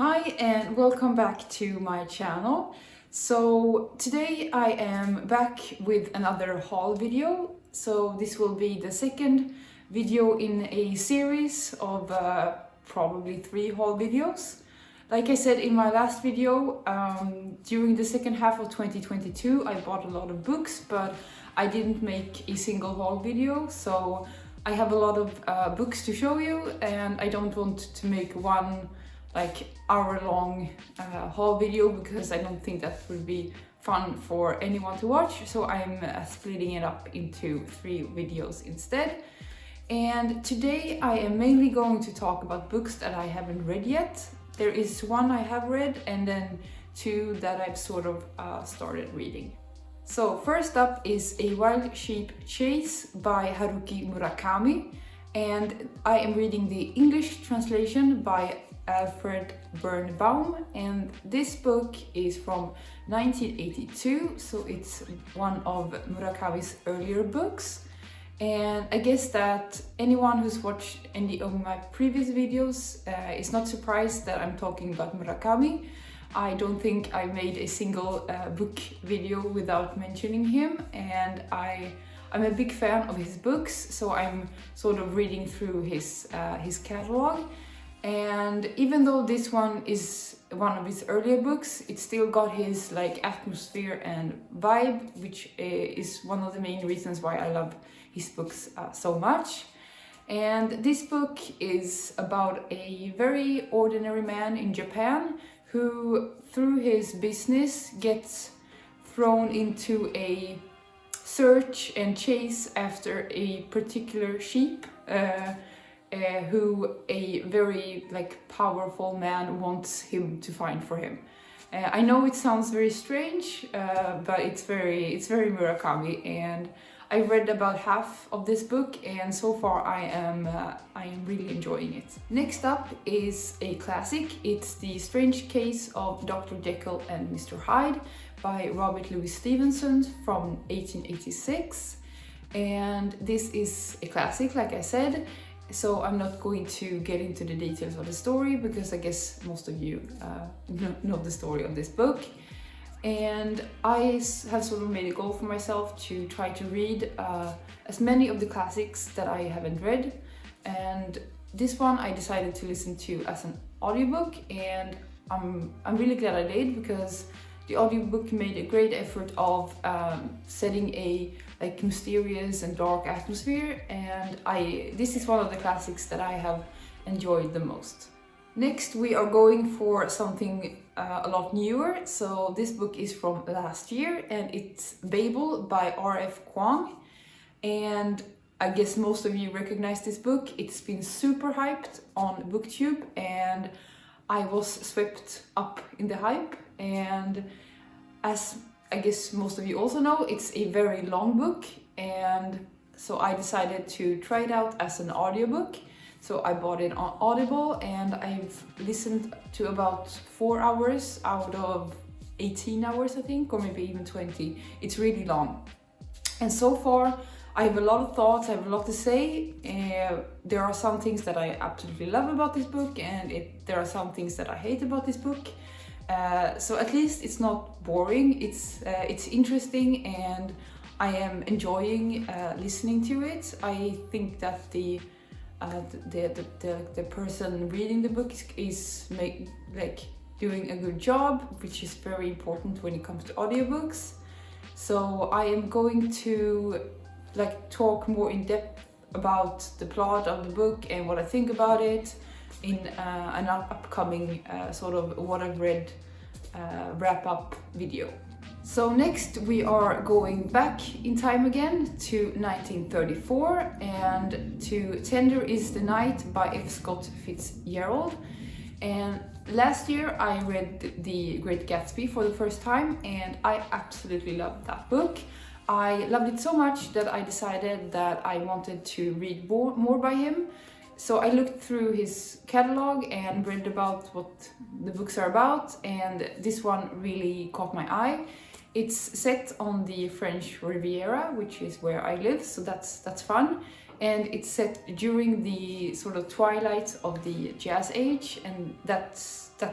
Hi and welcome back to my channel. So today I am back with another haul video. So this will be the second video in a series of probably 3 haul videos. Like I said in my last video, during the second half of 2022 I bought a lot of books, but I didn't make a single haul video. So I have a lot of books to show you, and I don't want to make one hour-long haul video because I don't think that would be fun for anyone to watch. So I'm splitting it up into 3 videos instead. And today I am mainly going to talk about books that I haven't read yet. There is one I have read and then 2 that I've sort of started reading. So first up is A Wild Sheep Chase by Haruki Murakami, and I am reading the English translation by Alfred Birnbaum, and this book is from 1982, so it's one of Murakami's earlier books. And I guess that anyone who's watched any of my previous videos is not surprised that I'm talking about Murakami. I don't think I made a single book video without mentioning him, and I'm a big fan of his books, so I'm sort of reading through his catalog. And even though this one is one of his earlier books, it still got his atmosphere and vibe, which is one of the main reasons why I love his books so much. And this book is about a very ordinary man in Japan who, through his business, gets thrown into a search and chase after a particular sheep who a very powerful man wants him to find for him. I know it sounds very strange, but it's very Murakami, and I read about half of this book, and so far I am really enjoying it. Next up is a classic. It's The Strange Case of Dr. Jekyll and Mr. Hyde by Robert Louis Stevenson from 1886. And this is a classic, like I said, so I'm not going to get into the details of the story because I guess most of you know the story of this book. And I have sort of made a goal for myself to try to read as many of the classics that I haven't read. And this one I decided to listen to as an audiobook, and I'm really glad I did, because the audiobook made a great effort of setting a mysterious and dark atmosphere, and this is one of the classics that I have enjoyed the most. Next we are going for something a lot newer. So this book is from last year, and it's Babel by R.F. Kuang, and I guess most of you recognize this book. It's been super hyped on BookTube, and I was swept up in the hype. And as I guess most of you also know, it's a very long book, and so I decided to try it out as an audiobook. So I bought it on Audible, and I've listened to about 4 hours out of 18 hours, I think, or maybe even 20. It's really long. And so far, I have a lot of thoughts, I have a lot to say. There are some things that I absolutely love about this book, and there are some things that I hate about this book. So at least it's not boring, it's interesting, and I am enjoying listening to it. I think that the person reading the book is doing a good job, which is very important when it comes to audiobooks. So I am going to talk more in depth about the plot of the book and what I think about it in an upcoming sort of what I've read wrap-up video. So next we are going back in time again to 1934 and to Tender is the Night by F. Scott Fitzgerald. And last year I read The Great Gatsby for the first time, and I absolutely loved that book. I loved it so much that I decided that I wanted to read more by him. So I looked through his catalog and read about what the books are about, and this one really caught my eye. It's set on the French Riviera, which is where I live, so that's fun. and it's set during the sort of twilight of the Jazz Age, and that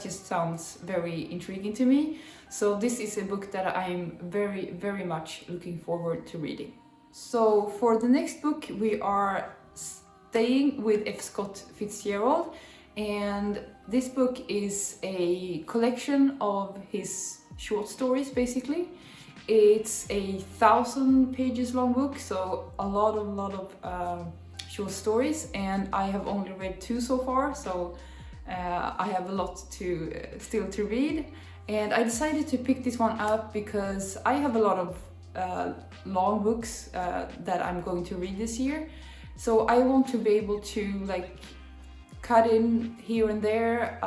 just sounds very intriguing to me. So this is a book that I'm very, very much looking forward to reading. So for the next book, we are staying with F. Scott Fitzgerald, and this book is a collection of his short stories, basically. It's 1,000 pages long book, so a lot of short stories, and I have only read 2 so far, so I have a lot still to read. And I decided to pick this one up because I have a lot of long books that I'm going to read this year, so I want to be able to like cut in here and there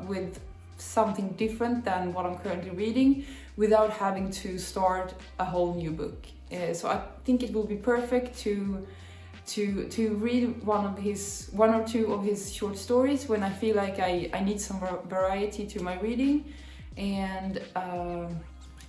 with something different than what I'm currently reading without having to start a whole new book. So I think it will be perfect to read one or two of his short stories when I feel like I need some variety to my reading, and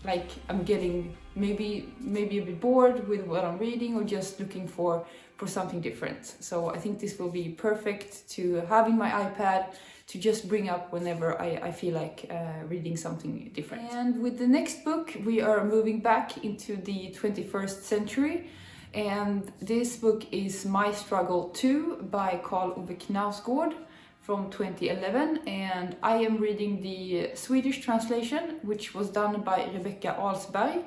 like I'm getting maybe a bit bored with what I'm reading, or just looking for something different. So I think this will be perfect to have in my iPad to just bring up whenever I feel like reading something different. And with the next book, we are moving back into the 21st century. And this book is My Struggle 2 by Karl Ove Knausgård from 2011. And I am reading the Swedish translation, which was done by Rebecca Alsberg.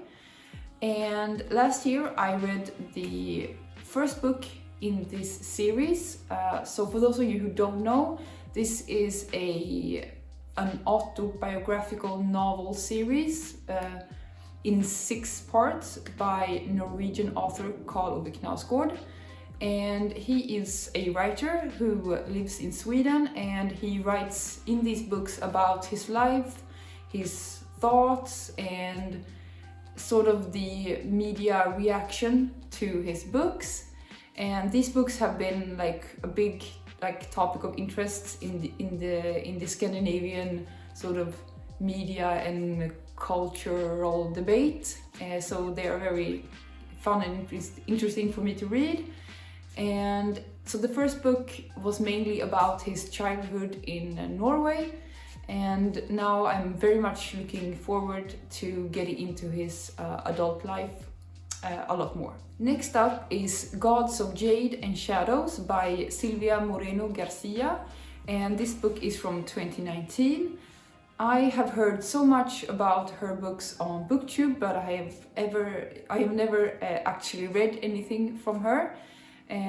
And last year I read the first book in this series. So for those of you who don't know, this is an autobiographical novel series in 6 parts by Norwegian author Karl Ove Knausgård. And he is a writer who lives in Sweden, and he writes in these books about his life, his thoughts, and sort of the media reaction to his books. And these books have been like a big topic of interest in the Scandinavian sort of media and cultural debate. So they are very fun and interesting for me to read. And so the first book was mainly about his childhood in Norway, and now I'm very much looking forward to getting into his adult life a lot more. Next up is Gods of Jade and Shadows by Silvia Moreno Garcia, and this book is from 2019. I have heard so much about her books on BookTube, but I have never actually read anything from her.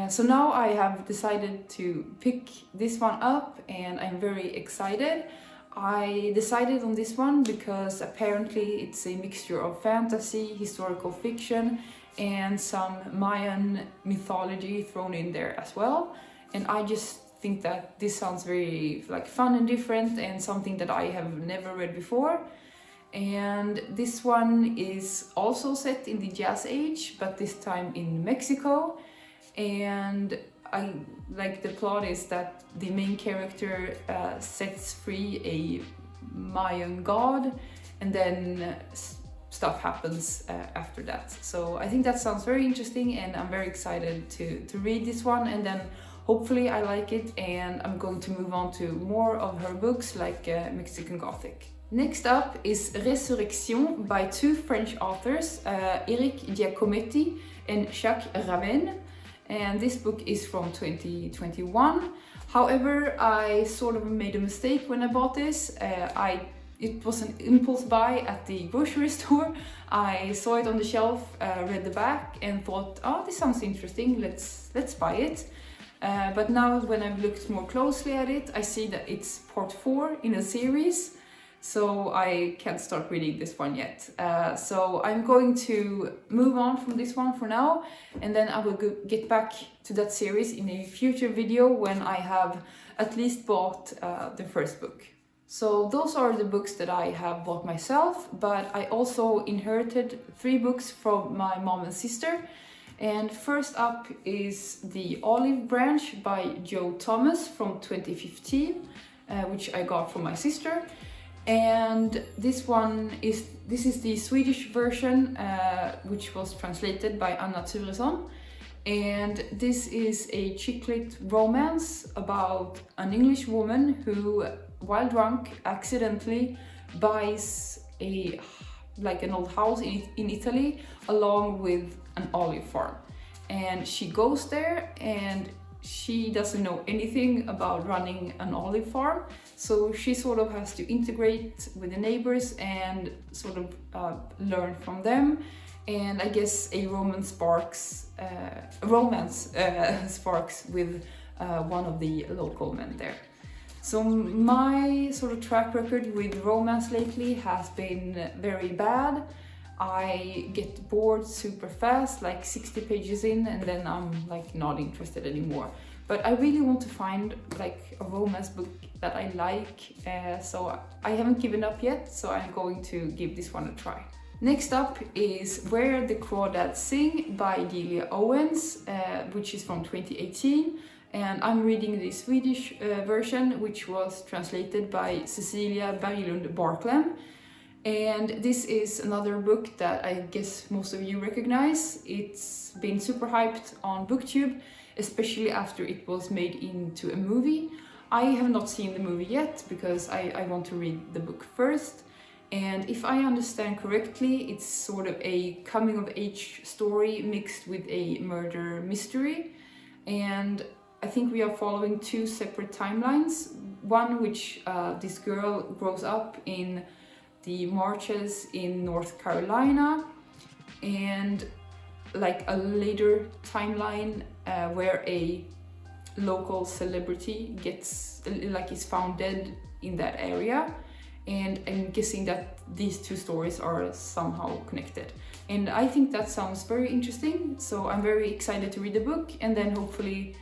So now I have decided to pick this one up, and I'm very excited. I decided on this one because apparently it's a mixture of fantasy, historical fiction, and some Mayan mythology thrown in there as well. And I just think that this sounds very like fun and different, and something that I have never read before. And this one is also set in the Jazz Age, but this time in Mexico. And I like the plot is that the main character sets free a Mayan god, and then stuff happens after that. So I think that sounds very interesting, and I'm very excited to read this one, and then hopefully I like it and I'm going to move on to more of her books like Mexican Gothic. Next up is Résurrection by 2 French authors, Eric Giacometti and Jacques Raven. And this book is from 2021. However, I sort of made a mistake when I bought this. It was an impulse buy at the grocery store. I saw it on the shelf, read the back, and thought, oh, this sounds interesting, let's buy it. But now when I've looked more closely at it, I see that it's part 4 in a series. So I can't start reading this one yet. So I'm going to move on from this one for now, and then I will get back to that series in a future video when I have at least bought the first book. So those are the books that I have bought myself, but I also inherited 3 books from my mom and sister. And first up is The Olive Branch by Jo Thomas from 2015, which I got from my sister. And this is the Swedish version, which was translated by Anna Turesson. And this is a chick lit romance about an English woman who, while drunk, accidentally buys an old house in Italy along with an olive farm. And she goes there and she doesn't know anything about running an olive farm, so she sort of has to integrate with the neighbors and sort of learn from them. And I guess a romance sparks with one of the local men there. So my sort of track record with romance lately has been very bad. I get bored super fast, like 60 pages in, and then I'm like not interested anymore. But I really want to find like a romance book that I like, so I haven't given up yet, so I'm going to give this one a try. Next up is Where the Crawdads Sing by Delia Owens, which is from 2018. And I'm reading the Swedish version, which was translated by Cecilia Berglund Barklem. And this is another book that I guess most of you recognize. It's been super hyped on BookTube, especially after it was made into a movie. I have not seen the movie yet because I want to read the book first. And if I understand correctly, it's sort of a coming-of-age story mixed with a murder mystery. And I think we are following two separate timelines. One which this girl grows up in the marches in North Carolina, and like a later timeline where a local celebrity is found dead in that area. And I'm guessing that these two stories are somehow connected. And I think that sounds very interesting, so I'm very excited to read the book and then hopefully,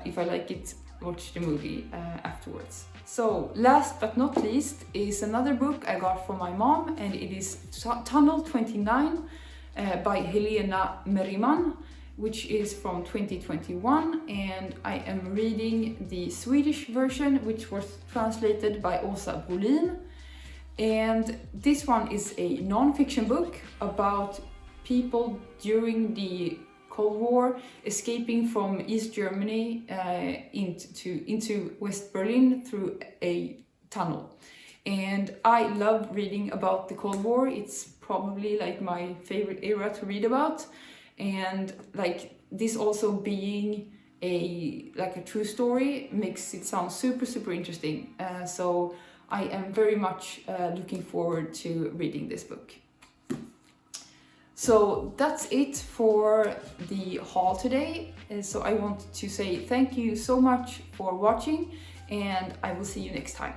if I like it, watch the movie afterwards. So last but not least is another book I got from my mom, and it is Tunnel 29 by Helena Merriman, which is from 2021, and I am reading the Swedish version, which was translated by Åsa Brolin. And this one is a non-fiction book about people during the Cold War escaping from East Germany into West Berlin through a tunnel. And I love reading about the Cold War. It's probably like my favorite era to read about. And like this also being a true story makes it sound super interesting. So I am very much looking forward to reading this book. So that's it for the haul today. So I want to say thank you so much for watching, and I will see you next time.